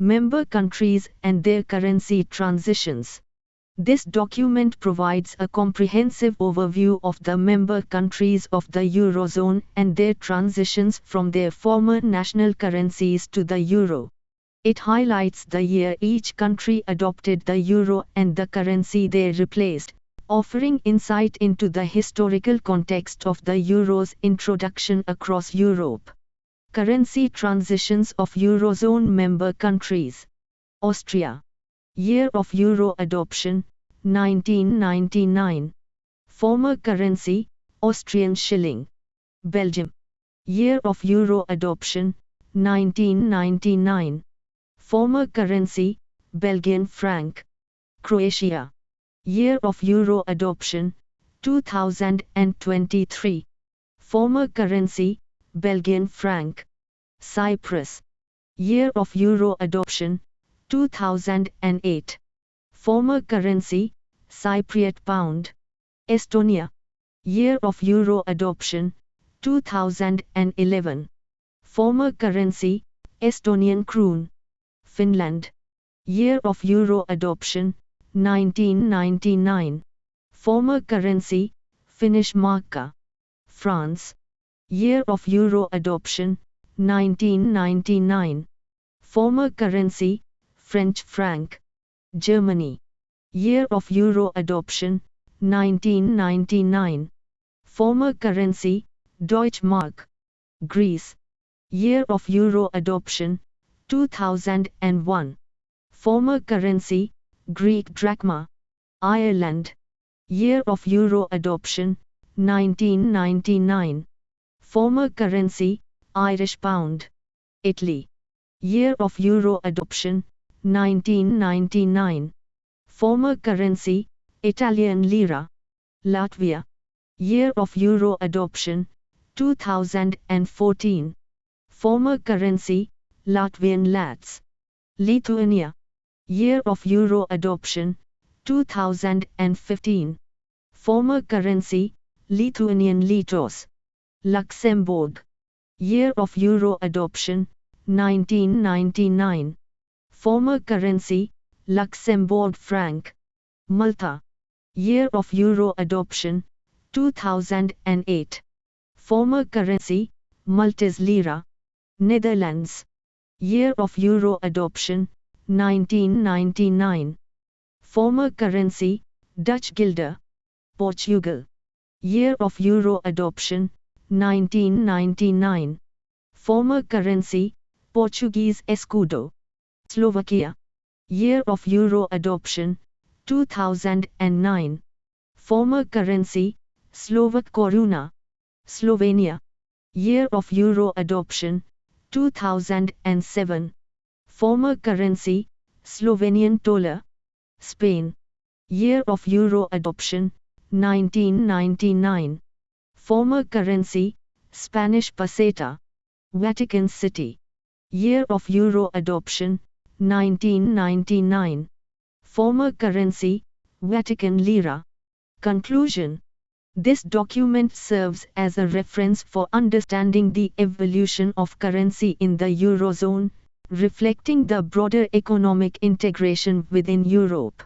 Member countries and their currency transitions. This document provides a comprehensive overview of the member countries of the Eurozone and their transitions from their former national currencies to the euro. It highlights the year each country adopted the euro and the currency they replaced, offering insight into the historical context of the euro's introduction across Europe. Currency transitions of Eurozone member countries. Austria. Year of euro adoption, 1999. Former currency, Austrian Schilling. Belgium. Year of euro adoption, 1999. Former currency, Belgian Franc. Croatia. Year of euro adoption, 2023. Former currency, Belgian Franc. Cyprus. Year of euro adoption, 2008. Former currency, Cypriot pound. Estonia. Year of euro adoption, 2011. Former currency, Estonian Kroon. Finland. Year of euro adoption, 1999. Former currency, Finnish Markka. France. Year of euro adoption, 1999. Former currency, French franc. Germany. Year of euro adoption, 1999. Former currency, Deutsche Mark. Greece. Year of euro adoption, 2001. Former currency, Greek drachma. Ireland. Year of euro adoption, 1999. Former currency, Irish pound. Italy. Year of euro adoption, 1999. Former currency, Italian lira. Latvia. Year of euro adoption, 2014. Former currency, Latvian lats. Lithuania. Year of euro adoption, 2015. Former currency, Lithuanian litos. Luxembourg. Year of euro adoption, 1999. Former currency, Luxembourg franc. Malta. Year of euro adoption, 2008. Former currency, Maltese lira. Netherlands. Year of euro adoption, 1999. Former currency, Dutch guilder. Portugal. Year of euro adoption, 1999. Former currency, Portuguese escudo. Slovakia. Year of euro adoption, 2009. Former currency, Slovak koruna. Slovenia. Year of euro adoption, 2007. Former currency, Slovenian tolar. Spain. Year of euro adoption, 1999. Former currency, Spanish peseta. Vatican City. Year of euro adoption, 1999. Former currency, Vatican lira. Conclusion. This document serves as a reference for understanding the evolution of currency in the Eurozone, reflecting the broader economic integration within Europe.